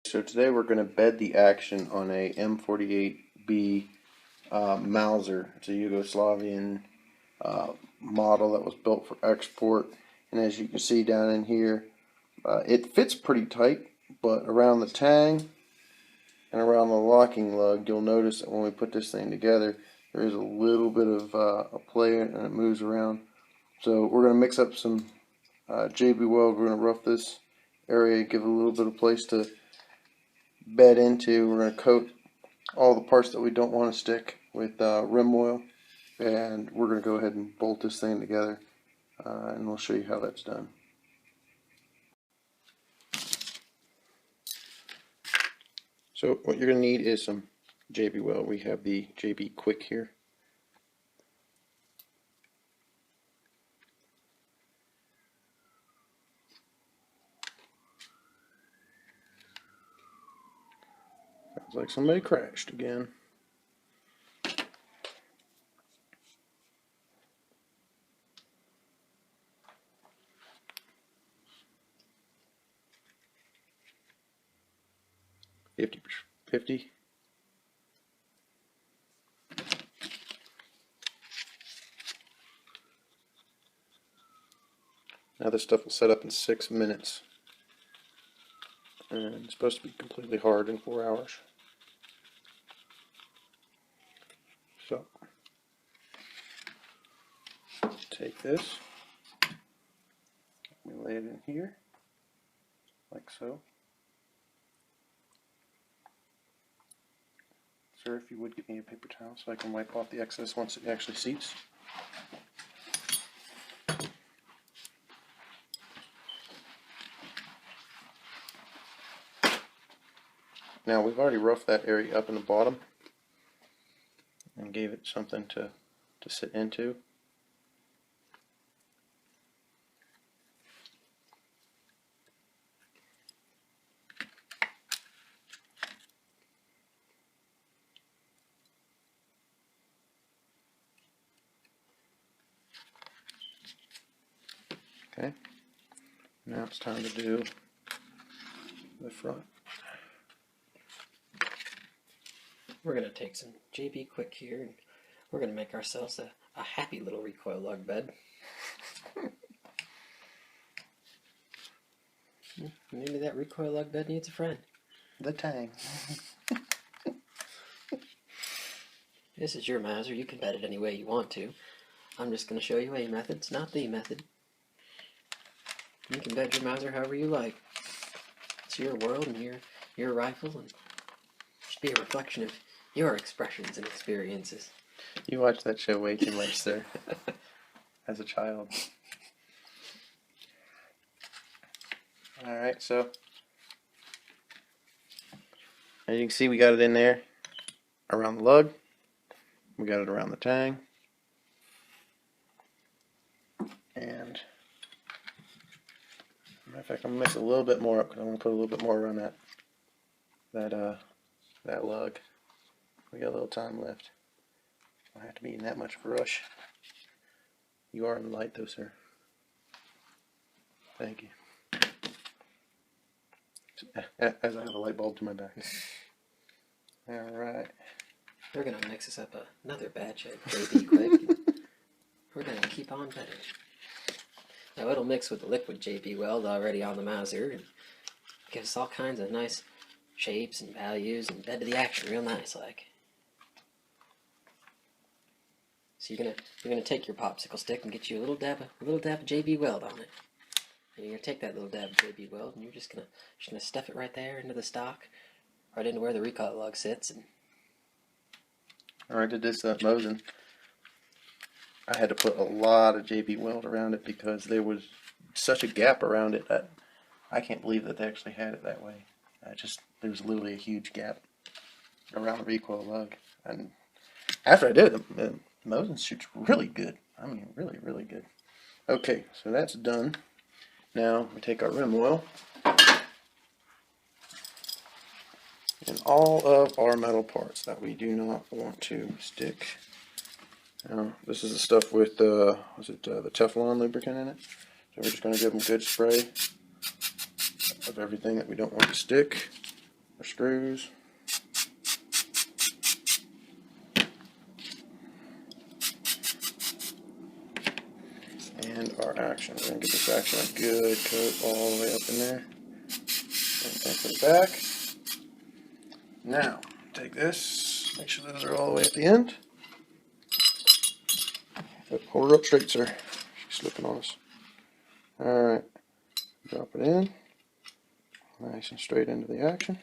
So today we're going to bed the action on a M48B Mauser. It's a Yugoslavian model that was built for export. And as you can see down in here, it fits pretty tight, but around the tang and around the locking lug, you'll notice that when we put this thing together, there is a little bit of a play and it moves around. So we're going to mix up some JB Weld. We're going to rough this area, give it a little bit of place to bed into. We're going to coat all the parts that we don't want to stick with rim oil, and we're going to go ahead and bolt this thing together, and we'll show you how that's done. So what you're going to need is some JB Weld. We have the JB Quick here. Sounds like somebody crashed again. $50. Now this stuff will set up in 6 minutes, and it's supposed to be completely hard in 4 hours. So take this, we lay it in here like so. Sir, if you would give me a paper towel so I can wipe off the excess once it actually seats. Now we've already roughed that area up in the bottom and gave it something to sit into. Okay, now it's time to do the front. We're going to take some JB Quick here, and we're going to make ourselves a happy little recoil lug bed. Maybe that recoil lug bed needs a friend. The tang. This is your Mauser. You can bed it any way you want to. I'm just going to show you a method. It's not the method. You can bed your Mauser however you like. It's your world and your rifle, and it should be a reflection of your expressions and experiences. You watched that show way too much, sir. As a child. Alright, so as you can see, we got it in there around the lug. We got it around the tang. And matter of fact, I'm gonna mix a little bit more up because I want to put a little bit more around that lug. We got a little time left. I don't have to be in that much of a rush. You are in the light though, sir. Thank you. As I have a light bulb to my back. Alright. We're going to mix this up another batch of JB Quick. We're going to keep on bedding. Now it'll mix with the liquid JB Weld already on the Mauser and give us all kinds of nice shapes and values and bed to the action real nice like. So you're gonna take your popsicle stick and get you a little dab of JB Weld on it. And you're gonna take that little dab of JB Weld and you're just gonna stuff it right there into the stock, right into where the recoil lug sits. And Alright, I did this Mosin. I had to put a lot of JB Weld around it because there was such a gap around it that I can't believe that they actually had it that way. There was literally a huge gap around the recoil lug. And after I did it, the Mosin shoots really good. I mean, really, really good. Okay, so that's done. Now we take our rim oil and all of our metal parts that we do not want to stick. Now, this is the stuff with the Teflon lubricant in it. So we're just going to give them a good spray of everything that we don't want to stick. our screws. And our action. We're going to get this action a good coat all the way up in there. And put it back. Now, take this, make sure those are all the way at the end. Hold her up straight, sir. She's slipping on us. Alright, drop it in. Nice and straight into the action.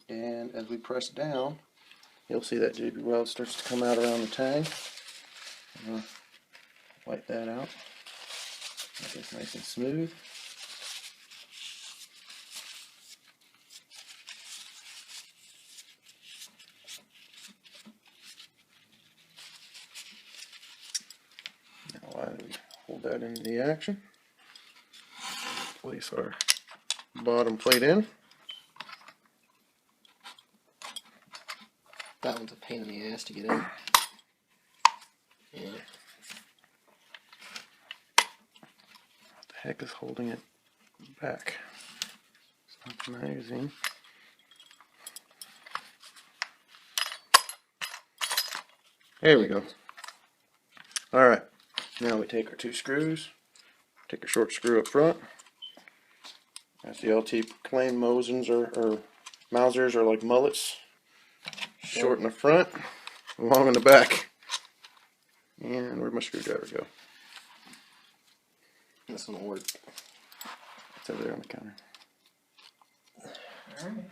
And as we press down, you'll see that JB Weld starts to come out around the tang. Wipe that out. Make it nice and smooth. Now, while we hold that into the action, place our bottom plate in. That one's a pain in the ass to get in. Yeah. What the heck is holding it back? It's not the magazine. There we go. Alright, now we take our two screws, take a short screw up front. As the LT proclaimed, Mausers are like mullets. Short in the front, long in the back. And where'd my screwdriver go? This one will work. It's over there on the counter. Alright.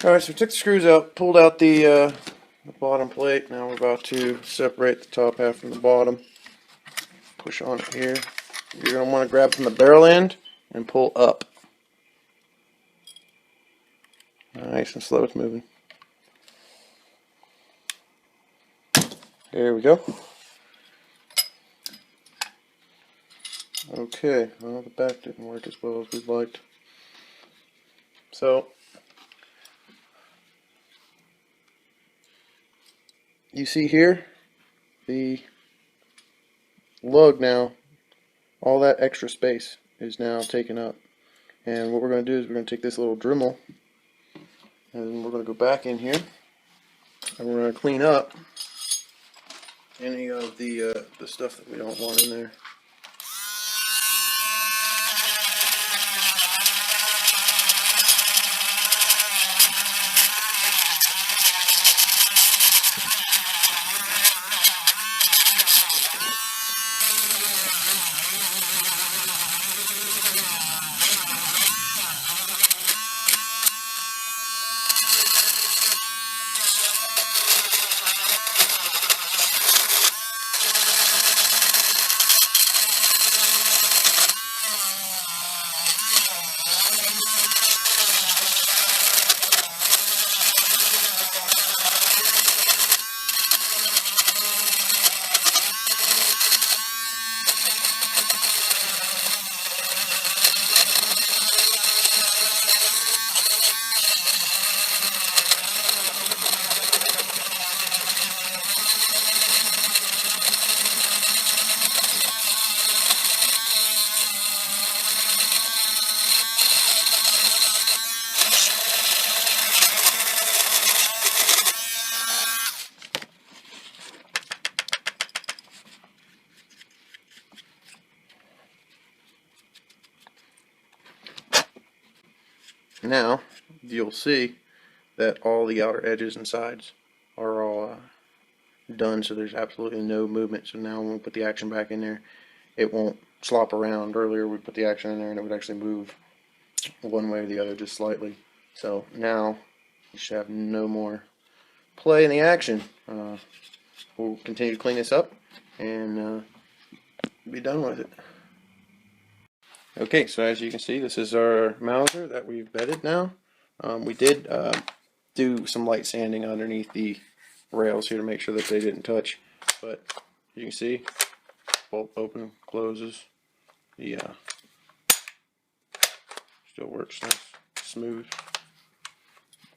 Alright, so we took the screws out, pulled out the bottom plate. Now we're about to separate the top half from the bottom. Push on it here. You're going to want to grab from the barrel end and pull up. Nice and slow, it's moving. There we go. Okay, well, the back didn't work as well as we'd liked. So, you see here, the lug now, all that extra space is now taken up. And what we're going to do is we're going to take this little Dremel and we're going to go back in here and we're going to clean up any of the stuff that we don't want in there. Now, you'll see that all the outer edges and sides are all done, so there's absolutely no movement. So now when we put the action back in there, it won't slop around. Earlier we put the action in there and it would actually move one way or the other just slightly. So now you should have no more play in the action. We'll continue to clean this up and be done with it. Okay, so as you can see, this is our Mauser that we've bedded now. We did do some light sanding underneath the rails here to make sure that they didn't touch. But you can see, bolt open, closes. The still works nice, smooth.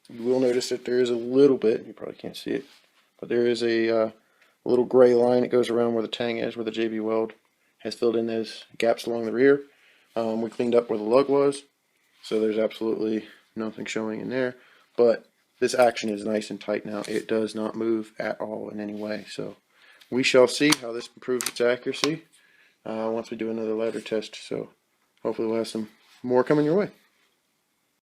You will notice that there is a little bit, you probably can't see it, but there is a little gray line that goes around where the tang is, where the JB Weld has filled in those gaps along the rear. We cleaned up where the lug was, so there's absolutely nothing showing in there. But this action is nice and tight now. It does not move at all in any way. So we shall see how this improves its accuracy once we do another ladder test. So hopefully we'll have some more coming your way.